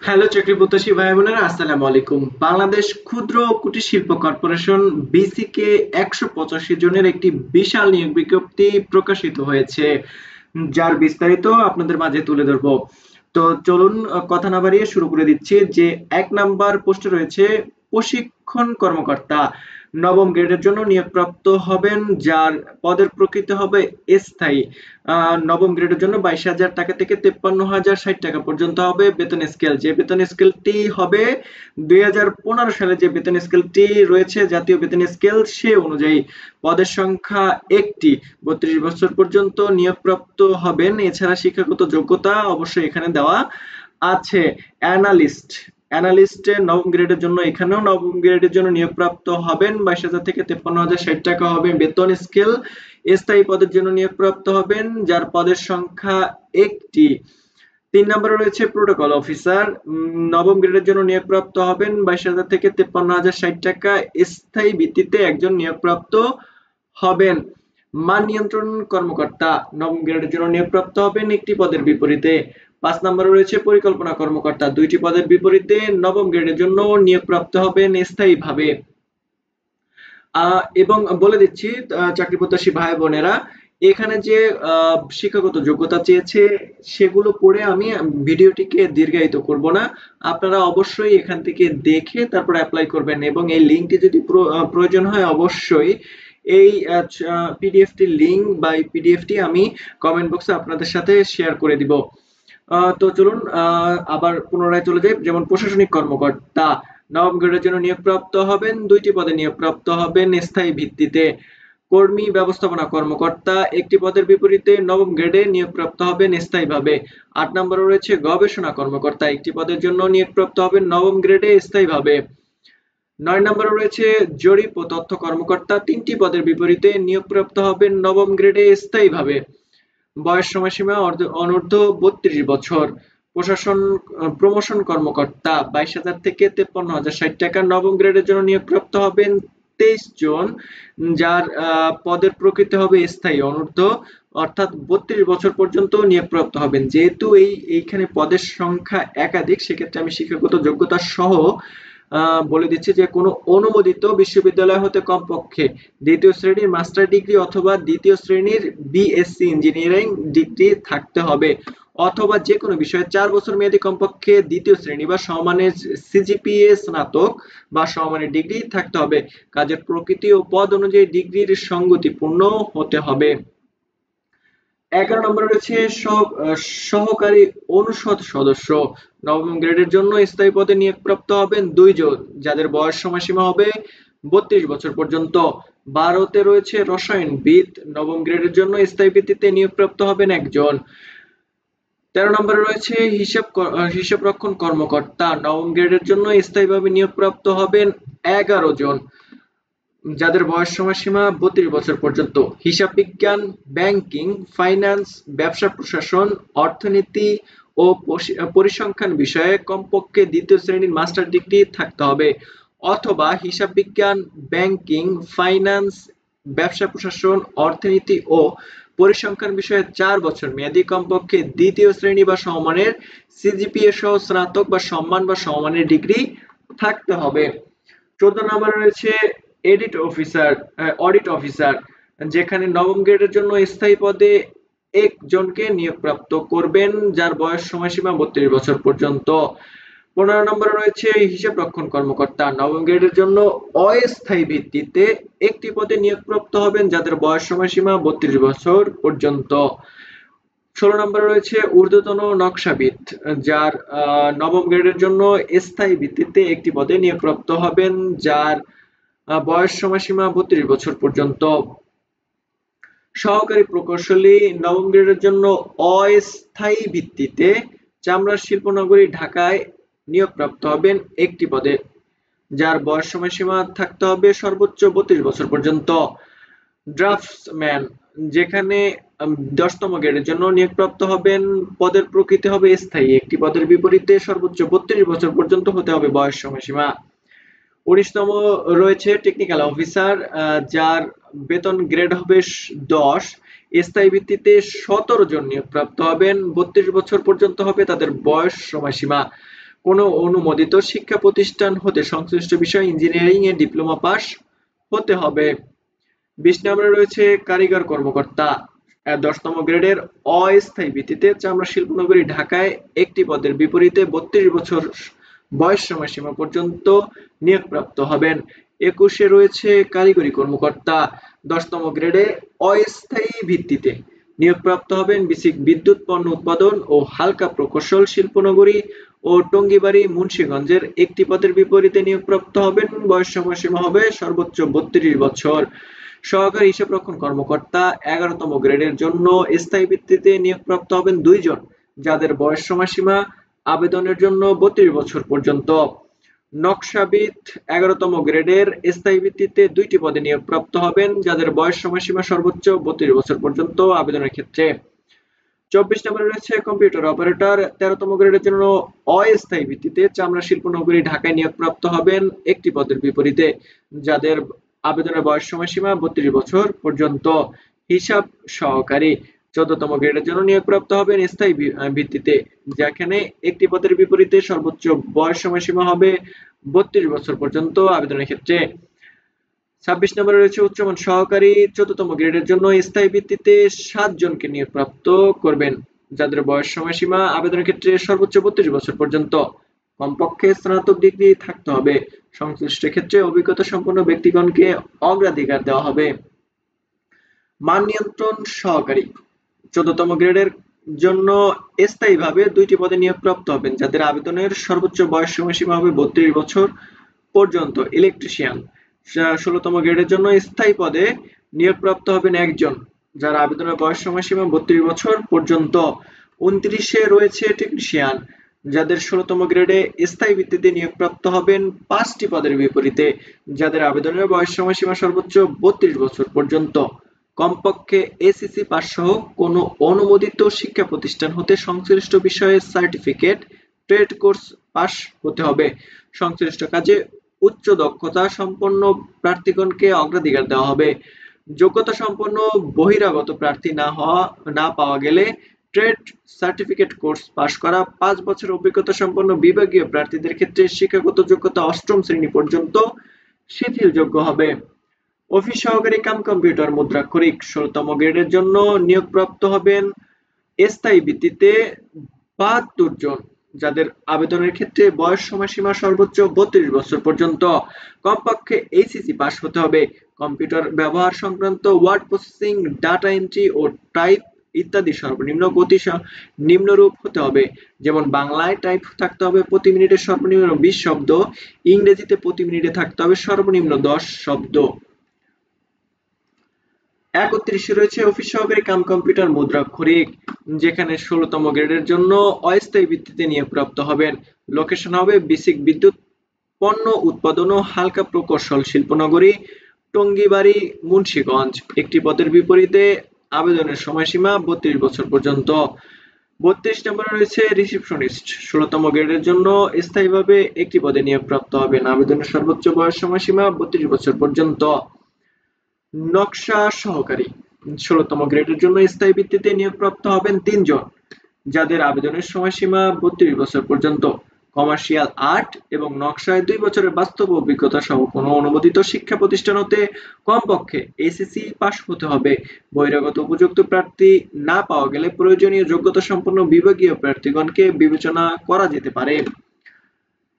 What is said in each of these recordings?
Hello চাকরি প্রত্যাশী ভাই বোনেরা, আসসালামু আলাইকুম। বাংলাদেশ ক্ষুদ্র ও কুটির শিল্প কর্পোরেশন বিসিকে 185 জনের একটি বিশাল নিয়োগ বিজ্ঞপ্তি প্রকাশিত হয়েছে, যার বিস্তারিত আপনাদের মাঝে তুলে ধরবো। তো চলুন, কথা না বাড়িয়ে শুরু করে দিচ্ছি। যে 1 নাম্বার পোস্টে রয়েছে প্রশিক্ষণ কর্মকর্তা। নবম গ্রেডের জন্য নিয়োগপ্রাপ্ত হবেন, যার পদের প্রকৃতি হবে স্থায়ী। নবম গ্রেডের জন্য 22,000 টাকা থেকে 53,060 টাকা পর্যন্ত হবে বেতন স্কেল। যে বেতন স্কেলটি হবে 2015 সালে যে বেতন স্কেলটি রয়েছে, জাতীয় বেতন স্কেল, সে অনুযায়ী। পদের সংখ্যা একটি। 32 বছর পর্যন্ত নিয়োগপ্রাপ্ত হবেন। এছাড়া শিক্ষাগত যোগ্যতা অবশ্যই এখানে দেওয়া আছে। অ্যানালিস্ট অ্যানালিস্টে নবম গ্রেডের জন্য, এখানেও নবম গ্রেডের জন্য নিয়োগপ্রাপ্ত হবেন। 22,000 থেকে 53,060 টাকা হবে বেতন স্কেল। স্থায়ী পদের জন্য নিয়োগপ্রাপ্ত হবেন, যার পদের সংখ্যা একটি। 3 নম্বরে রয়েছে প্রোটোকল অফিসার। নবম গ্রেডের জন্য নিয়োগপ্রাপ্ত হবেন। 22,000 থেকে 53,060 টাকা স্থায়ী ভিত্তিতে একজন নিয়োগপ্রাপ্ত হবেন। মান নিয়ন্ত্রণ কর্মকর্তা। নবম গ্রেডের জন্য নিয়োগপ্রাপ্ত হবেন একটি পদের বিপরীতে। 5 নম্বরে রয়েছে পরিকল্পনা কর্মকর্তা। 2টি পদের বিপরীতে নবম গ্রেডের জন্য নিয়োগপ্রাপ্ত হবেন স্থায়ীভাবে। এবং বলে দিচ্ছি, চাকরি প্রত্যাশী ভাই বোনেরা, এখানে যে শিক্ষাগত যোগ্যতা চেয়েছে সেগুলো পড়ে আমি ভিডিওটিকে দীর্ঘায়িত করব না। আপনারা অবশ্যই এখান থেকে দেখে তারপর অ্যাপ্লাই করবেন, এবং এই লিঙ্কটি যদি প্রয়োজন হয় অবশ্যই এই পিডিএফটির লিঙ্ক বা এই পিডিএফটি আমি কমেন্ট বক্সে আপনাদের সাথে শেয়ার করে দিব। তো চলুন, আবার পুনরায় চলে যাই। যেমন প্রশাসনিক কর্মকর্তা। নবম গ্রেডের জন্য নিয়োগপ্রাপ্ত হবেন, 2টি পদে নিয়োগপ্রাপ্ত হবেন স্থায়ী ভিত্তিতে। কর্মী ব্যবস্থাপনা কর্মকর্তা। একটি পদের বিপরীতে নবম গ্রেডে নিয়োগপ্রাপ্ত হবেন স্থায়ীভাবে। 8 নম্বরে রয়েছে গবেষণা কর্মকর্তা। একটি পদের জন্য নিয়োগপ্রাপ্ত হবেন নবম গ্রেডে স্থায়ীভাবে। 9 নম্বরে রয়েছে জরিপ ও তথ্য কর্মকর্তা। 3টি পদের বিপরীতে নিয়োগপ্রাপ্ত হবেন নবম গ্রেডে স্থায়ীভাবে। বয়স সময়সীমা অনূর্ধ্ব 32 বছর। প্রমোশন কর্মকর্তা। 22,000 থেকে 53,060 টাকা। নবম গ্রেডের জন্য নিয়োগপ্রাপ্ত হবেন 23 জন, যার পদের প্রকৃতি হবে স্থায়ী অনূর্ধ্ব, অর্থাৎ 32 বছর পর্যন্ত নিয়োগপ্রাপ্ত হবেন। যেহেতু এইখানে পদের সংখ্যা একাধিক, সেক্ষেত্রে আমি শিক্ষাগত যোগ্যতা সহ বলে দিচ্ছি যে কোনো অনুমোদিত বিশ্ববিদ্যালয় হতে কমপক্ষে দ্বিতীয় শ্রেণীর মাস্টার ডিগ্রি অথবা দ্বিতীয় শ্রেণীর বিএসসি ইঞ্জিনিয়ারিং ডিগ্রি থাকতে হবে, অথবা যে কোনো বিষয়ে 4 বছর মেয়াদী কমপক্ষে দ্বিতীয় শ্রেণী বা সমমানের সিজিপিএ স্নাতক বা সমমানের ডিগ্রি থাকতে হবে। কাজের প্রকৃতি ও পদ অনুযায়ী ডিগ্রির সঙ্গতিপূর্ণ হতে হবে। 11 নম্বরে রয়েছে সহকারী অনুষদ সদস্য। নবম গ্রেডের জন্য স্থায়ী পদে নিয়োগপ্রাপ্ত হবেন 2 জন, যাদের বয়স সময়সীমা হবে 32 বছর পর্যন্ত। 12তে রয়েছে রসায়নবিদ। নবম গ্রেডের জন্য স্থায়ী ভিত্তিতে নিয়োগপ্রাপ্ত হবেন 1 জন। 13 নম্বরে রয়েছে হিসাবরক্ষণ কর্মকর্তা। নবম গ্রেডের জন্য স্থায়ীভাবে নিয়োগপ্রাপ্ত হবেন 11 জন, যাদের বয়স সময়সীমা 32 বছর পর্যন্ত। হিসাব বিজ্ঞান, ব্যাংকিং, ফাইন্যান্স, ব্যবসা প্রশাসন, অর্থনীতি ও পরিসংখ্যান বিষয়ে কমপক্ষে দ্বিতীয় শ্রেণীর মাস্টার ডিগ্রি থাকতে হবে, অথবা হিসাব বিজ্ঞান, ব্যাংকিং, ফাইন্যান্স, ব্যবসা প্রশাসন, অর্থনীতি ও পরিসংখ্যান বিষয়ে 4 বছর মেয়াদী কমপক্ষে দ্বিতীয় শ্রেণী বা সমমানের সিজিপিএ সহ স্নাতক বা সম্মান বা সমমানের ডিগ্রি থাকতে হবে। 14 নম্বরে রয়েছে অডিট অফিসার, যেখানে নবম গ্রেডের জন্য স্থায়ী পদে একজনকে নিয়োগপ্রাপ্ত করবেন, যার বয়স সময়সীমা 32 বছর পর্যন্ত। 15 নম্বরে রয়েছে হিসাবরক্ষণ কর্মকর্তা। নবম গ্রেডের জন্য অস্থায়ী ভিত্তিতে একটি পদে নিয়োগপ্রাপ্ত হবেন, যাদের বয়স সময়সীমা 32 বছর পর্যন্ত। 16 নম্বরে রয়েছে ঊর্ধ্বতন নকশাবিদ, যার নবম গ্রেডের জন্য স্থায়ী ভিত্তিতে একটি পদে নিয়োগপ্রাপ্ত হবেন, যার বয়স সময়সীমা 32 বছর পর্যন্ত। সহকারী প্রকৌশলী। নবম গ্রেডের জন্য অস্থায়ী ভিত্তিতে চামড়ার শিল্পনগরী ঢাকায় নিয়োগপ্রাপ্ত হবেন একটি পদে, যার বয়স সময়সীমা থাকতে হবে সর্বোচ্চ 32 বছর পর্যন্ত। ড্রাফটসম্যান, যেখানে 10তম গ্রেডের জন্য নিয়োগপ্রাপ্ত হবেন, পদের প্রকৃতি হবে স্থায়ী, একটি পদের বিপরীতে সর্বোচ্চ 32 বছর পর্যন্ত হতে হবে বয়স সময়সীমা। 19তম রয়েছে টেকনিক্যাল অফিসার, যার বেতন গ্রেড হবে 10, স্থায়ী ভিত্তিতে 17 জন নিয়োগপ্রাপ্ত হবেন, 32 বছর পর্যন্ত হবে তাদের বয়স সময়সীমা। কোনো অনুমোদিত শিক্ষা প্রতিষ্ঠান হতে সংশ্লিষ্ট বিষয় ইঞ্জিনিয়ারিং এ ডিপ্লোমা পাস হতে হবে। 20 নম্বরে রয়েছে কারিগর কর্মকর্তা। 10তম গ্রেডের অস্থায়ী ভিত্তিতে চামড়া শিল্পনগরী ঢাকায় একটি পদের বিপরীতে 32 বছর বয়স সময়সীমা পর্যন্ত নিয়োগপ্রাপ্ত হবেন। 21-এ রয়েছে কারিগরি কর্মকর্তা। 10তম গ্রেডে অস্থায়ী ভিত্তিতে নিয়োগপ্রাপ্ত হবেন বিদ্যুৎ পণ্য উৎপাদন ও হালকা প্রকৌশল শিল্পনগরী ও টঙ্গীবাড়ি মুন্সিগঞ্জের একটি পদের বিপরীতে নিয়োগপ্রাপ্ত হবেন। বয়স সময়সীমা হবে সর্বোচ্চ 32 বছর। সহকারী হিসাবরক্ষণ কর্মকর্তা 11তম গ্রেডের জন্য স্থায়ী ভিত্তিতে নিয়োগপ্রাপ্ত হবেন 2 জন, যাদের বয়স সময়সীমা আবেদনের জন্য 32 বছর পর্যন্ত। নকশাবিদ 11তম গ্রেডের স্থায়ী ভিত্তিতে 2টি পদে নিয়োগপ্রাপ্ত হবেন, যাদের বয়স সময়সীমা সর্বোচ্চ 32 বছর পর্যন্ত আবেদনের ক্ষেত্রে। 24 নম্বরে রয়েছে কম্পিউটার অপারেটর। 13তম গ্রেডের জন্য অস্থায়ী ভিত্তিতে চামড়া শিল্পনগরী ঢাকায় নিয়োগপ্রাপ্ত হবেন একটি পদের বিপরীতে, যাদের আবেদনের বয়স সময়সীমা 32 বছর পর্যন্ত। হিসাব সহকারী 14তম গ্রেডের জন্য নিয়োগপ্রাপ্ত হবেন স্থায়ী ভিত্তিতে, যেখানে একটি পদের বিপরীতে সর্বোচ্চ বয়স সময়সীমা হবে 32 বছর পর্যন্ত আবেদনের ক্ষেত্রে। 26 নম্বরে রয়েছে উচ্চমান সহকারী। 14তম গ্রেডের জন্য স্থায়ী ভিত্তিতে 7 জনকে নিয়োগপ্রাপ্ত করবেন, যাদের বয়স সময়সীমা আবেদনের ক্ষেত্রে সর্বোচ্চ 32 বছর পর্যন্ত। কমপক্ষে স্নাতক ডিগ্রি থাকতে হবে। সংশ্লিষ্ট ক্ষেত্রে অভিজ্ঞতা সম্পন্ন ব্যক্তিগণকে অগ্রাধিকার দেওয়া হবে। মান নিয়ন্ত্রণ সহকারী 14তম গ্রেডের জন্য স্থায়ীভাবে 2টি পদে নিয়োগপ্রাপ্ত হবেন, যাদের আবেদনের সর্বোচ্চ বয়স সময়সীমা হবে 32 বছর পর্যন্ত। ইলেকট্রিশিয়ান 16তম গ্রেডের জন্য স্থায়ী পদে নিয়োগপ্রাপ্ত হবেন 1 জন, যার আবেদনের বয়স সময়সীমা 32 বছর পর্যন্ত। 29-এ রয়েছে টেকনিশিয়ান, যাদের 16তম গ্রেডে স্থায়ী ভিত্তিতে নিয়োগপ্রাপ্ত হবেন 5টি পদের বিপরীতে, যাদের আবেদনের বয়স সময়সীমা সর্বোচ্চ 32 বছর পর্যন্ত। কমপক্ষে এসএসসি পাস সহ কোনো অনুমোদিত শিক্ষা প্রতিষ্ঠান হতে সংশ্লিষ্ট বিষয়ে সার্টিফিকেট ট্রেড কোর্স পাস হতে হবে। সংশ্লিষ্ট কাজে উচ্চ দক্ষতা সম্পন্ন প্রার্থীগণকে অগ্রাধিকার দেওয়া হবে। যোগ্যতা সম্পন্ন বহিরাগত প্রার্থী না পাওয়া গেলে ট্রেড সার্টিফিকেট কোর্স পাস করা 5 বছর অভিজ্ঞতা সম্পন্ন বিভাগীয় প্রার্থীদের ক্ষেত্রে শিক্ষাগত যোগ্যতা 8ম শ্রেণী পর্যন্ত শিথিলযোগ্য হবে। অফিস সহকারী কাম কম্পিউটার মুদ্রাক্ষরিক 16তম গ্রেডের জন্য নিয়োগপ্রাপ্ত হবেন স্থায়ী ভিত্তিতে 72 জন, যাদের আবেদনের ক্ষেত্রে বয়স সময়সীমা সর্বোচ্চ 32 বছর পর্যন্ত। কমপক্ষে এইচএসসি পাস হতে হবে। কম্পিউটার ব্যবহার সংক্রান্ত ওয়ার্ড প্রসেসিং, ডাটা এন্ট্রি ও টাইপ ইত্যাদি সর্বনিম্ন গতি নিম্নরূপ হতে হবে, যেমন বাংলায় টাইপ থাকতে হবে প্রতি মিনিটে সর্বনিম্ন 20 শব্দ, ইংরেজিতে প্রতি মিনিটে থাকতে হবে সর্বনিম্ন 10 শব্দ। 31-এ রয়েছে অফিস সহকারী কাম কম্পিউটার মুদ্রাক্ষরিক, যেখানে 16তম গ্রেডের জন্য অস্থায়ী ভিত্তিতে নিয়োগপ্রাপ্ত হবেন। লোকেশন হবে বিদ্যুৎ পণ্য উৎপাদন ও হালকা প্রকৌশল শিল্পনগরী, টঙ্গীবাড়ি, মুন্সিগঞ্জ। একটি পদের বিপরীতে আবেদনের সময়সীমা 32 বছর পর্যন্ত। 32 নম্বরে রয়েছে রিসিপশনিস্ট। 16তম গ্রেডের জন্য স্থায়ীভাবে একটি পদে নিয়োগপ্রাপ্ত হবেন। আবেদনের সর্বোচ্চ বয়স সময়সীমা 32 বছর পর্যন্ত। নকশা সহকারী 16তম গ্রেডের জন্য স্থায়ী ভিত্তিতে নিয়োগপ্রাপ্ত হবেন 3 জন, যাদের আবেদনের সময়সীমা 32 বছর পর্যন্ত। কমার্শিয়াল আর্ট এবং নকশায় 2 বছরের বাস্তব অভিজ্ঞতা সহ কোনো অনুমোদিত শিক্ষা প্রতিষ্ঠান হতে কমপক্ষে এসএসসি পাস হতে হবে। বহিরাগত উপযুক্ত প্রার্থী না পাওয়া গেলে প্রয়োজনীয় যোগ্যতা সম্পন্ন বিভাগীয় প্রার্থীগণকে বিবেচনা করা যেতে পারে।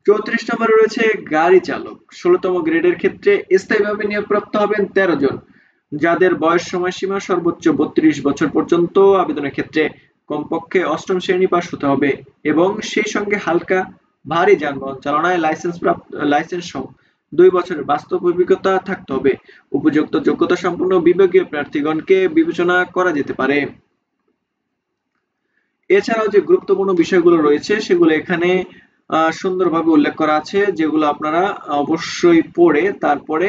34 নম্বরে রয়েছে গাড়ি চালক। 16তম গ্রেডের ক্ষেত্রে স্থায়ীভাবে নিয়োগপ্রাপ্ত হবেন 13 জন, যাদের বয়স সময়সীমা সর্বোচ্চ 32 বছর পর্যন্ত। আবেদনের ক্ষেত্রে কমপক্ষে 8ম শ্রেণী পাস হতে হবে এবং সেই সঙ্গে হালকা ভারী যানবাহন চালনায় লাইসেন্স সহ 2 বছরের বাস্তব অভিজ্ঞতা থাকতে হবে। উপযুক্ত যোগ্যতা সম্পন্ন বিভাগীয় প্রার্থীগণকে বিবেচনা করা যেতে পারে। এছাড়াও যে গুরুত্বপূর্ণ বিষয়গুলো রয়েছে সেগুলো এখানে সুন্দরভাবে উল্লেখ করা আছে, যেগুলো আপনারা অবশ্যই পড়ে তারপরে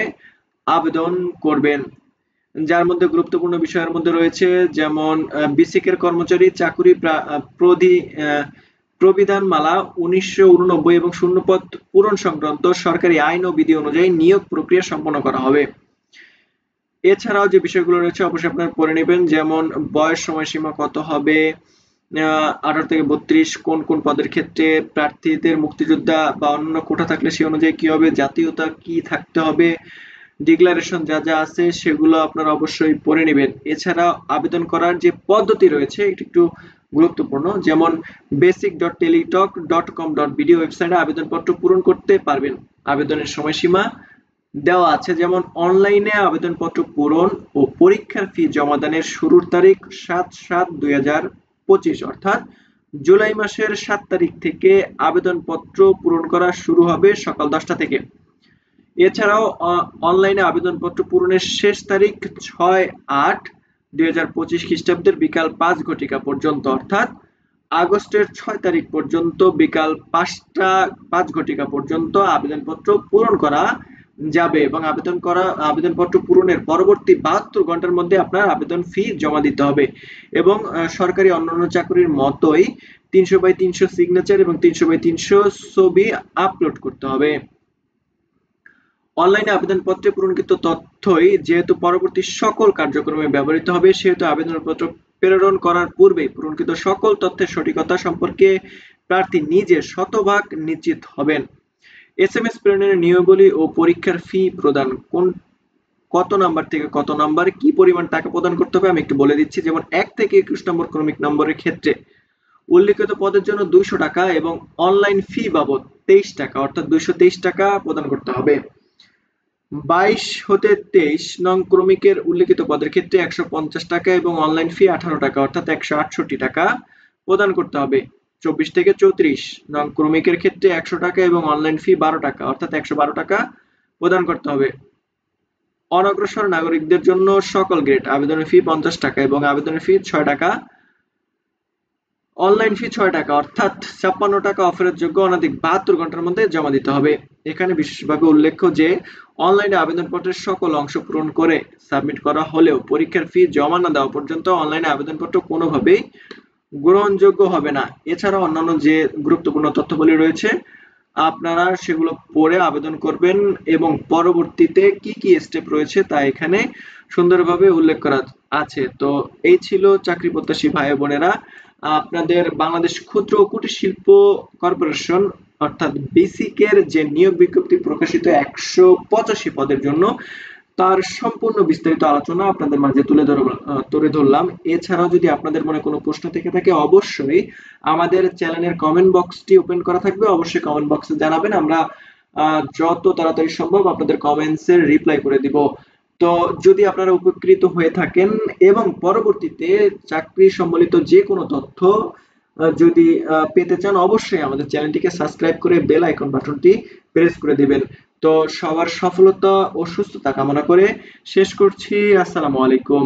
আবেদন করবেন। যার মধ্যে গুরুত্বপূর্ণ বিষয়ের মধ্যে রয়েছে যেমন বিসিকের কর্মচারী চাকুরি প্রবিধানমালা 1989 এবং শূন্যপদ পূরণ সংক্রান্ত সরকারি আইন ও বিধি অনুযায়ী নিয়োগ প্রক্রিয়া সম্পন্ন করা হবে। এছাড়াও যে বিষয়গুলো রয়েছে অবশ্যই আপনারা পড়ে নেবেন, যেমন বয়স সময়সীমা কত হবে, 18 থেকে 32 কোন কোন পদের ক্ষেত্রে প্রার্থীদের মুক্তিযোদ্ধা বা অন্য কোটা থাকলে সেই অনুযায়ী কি হবে, জাতীয়তা কি থাকতে হবে, ডিক্লারেশন যা যা আছে সেগুলো আপনারা অবশ্যই পড়ে নেবেন। এছাড়া আবেদন করার যে পদ্ধতি রয়েছে এটি একটু গুরুত্বপূর্ণ, যেমন basic.teletalk.com.bd ওয়েবসাইটে আবেদনপত্র পূরণ করতে পারবেন। আবেদনের সময়সীমা দেওয়া আছে, যেমন অনলাইনে আবেদনপত্র পূরণ ও পরীক্ষার ফি জমাদানের শুরুর তারিখ 7/7/2025 অর্থাৎ জুলাই মাসের 7 তারিখ থেকে আবেদনপত্র পূরণ করা শুরু হবে সকাল 10টা থেকে। এছাড়াও অনলাইনে আবেদনপত্র পূরণের শেষ তারিখ 6/8/2025 খ্রিস্টাব্দের বিকাল 5 ঘটিকা পর্যন্ত অর্থাৎ আগস্টের 6 তারিখ পর্যন্ত বিকাল 5টা 5 ঘটিকা পর্যন্ত আবেদনপত্র পূরণ করা যাবে এবং আবেদনপত্র পূরণের পরবর্তী 72 ঘন্টার মধ্যে আপনার আবেদন ফি জমা দিতে হবে এবং সরকারি অন্যান্য চাকরির মতোই 300/300 সিগনেচার এবং 300/300 ছবি আপলোড করতে হবে। অনলাইনে আবেদনপত্রে পূরণকৃত তথ্যই যেহেতু পরবর্তী সকল কার্যক্রমে ব্যবহৃত হবে, সেহেতু আবেদনপত্র প্রেরণ করার পূর্বেই পূরণকৃত সকল তথ্যের সঠিকতা সম্পর্কে প্রার্থী নিজে শতভাগ নিশ্চিত হবেন। এসএমএস প্রেরণের নিয়মাবলী ও পরীক্ষার ফি প্রদান কত নাম্বার থেকে কত নাম্বার কি পরিমাণ টাকা প্রদান করতে হবে আমি একটু বলে দিচ্ছি। যেমন 1 থেকে 21 নম্বর ক্রমিক নম্বরের ক্ষেত্রে উল্লিখিত পদের জন্য 200 টাকা এবং অনলাইন ফি বাবদ 23 টাকা অর্থাৎ 223 টাকা প্রদান করতে হবে। 22 হতে 23 নং ক্রমিকের উল্লিখিত পদের ক্ষেত্রে 150 টাকা এবং অনলাইন ফি 18 টাকা অর্থাৎ 168 টাকা প্রদান করতে হবে। 24 থেকে 34 নং ক্রমিকের ক্ষেত্রে 100 টাকা এবং অনলাইন ফি 12 টাকা অর্থাৎ 112 টাকা প্রদান করতে হবে। অনগ্রসর নাগরিকদের জন্য সকল গ্রেড আবেদনের ফি 50 টাকা এবং আবেদনের ফি 6 টাকা, অনলাইন ফি 6 টাকা অর্থাৎ 56 টাকা অফারের যোগ্য অনধিক 72 ঘন্টার মধ্যে জমা দিতে হবে। এখানে বিশেষভাবে উল্লেখ্য যে অনলাইনে আবেদনপত্রের সকল অংশ পূরণ করে সাবমিট করা হলেও পরীক্ষার ফি জমা না দেওয়া পর্যন্ত অনলাইনে আবেদনপত্র কোনোভাবেই গ্রহণযোগ্য হবে না। এছাড়া অন্যান্য যে গুরুত্বপূর্ণ তথ্যগুলি রয়েছে আপনারা সেগুলো পড়ে আবেদন করবেন এবং পরবর্তীতে কি কি স্টেপ রয়েছে তা এখানে সুন্দরভাবে উল্লেখ করা আছে। তো এই ছিল চাকরি প্রত্যাশী ভাই বোনেরা আপনাদের বাংলাদেশ ক্ষুদ্র ও কুটির শিল্প কর্পোরেশন অর্থাৎ বেসিকের যে নিয়োগ বিজ্ঞপ্তি প্রকাশিত 185 পদের জন্য তার সম্পূর্ণ বিস্তারিত আলোচনা আপনাদের মাঝে তুলে ধরলাম। এছাড়াও যদি আপনাদের মনে কোনো প্রশ্ন থেকে থাকে অবশ্যই আমাদের চ্যানেলের কমেন্ট বক্সটি ওপেন করা থাকবে, অবশ্যই কমেন্ট বক্সে জানাবেন, আমরা যত তাড়াতাড়ি সম্ভব আপনাদের কমেন্টসের রিপ্লাই করে দিব। তো যদি আপনারা উপকৃত হয়ে থাকেন এবং পরবর্তীতে চাকরি সম্বলিত যে কোনো তথ্য যদি পেতে চান অবশ্যই আমাদের চ্যানেলটিকে সাবস্ক্রাইব করে বেল আইকন বাটনটি প্রেস করে দিবেন। তো সবার সফলতা ও সুস্থতা কামনা করে শেষ করছি। আসসালামু আলাইকুম।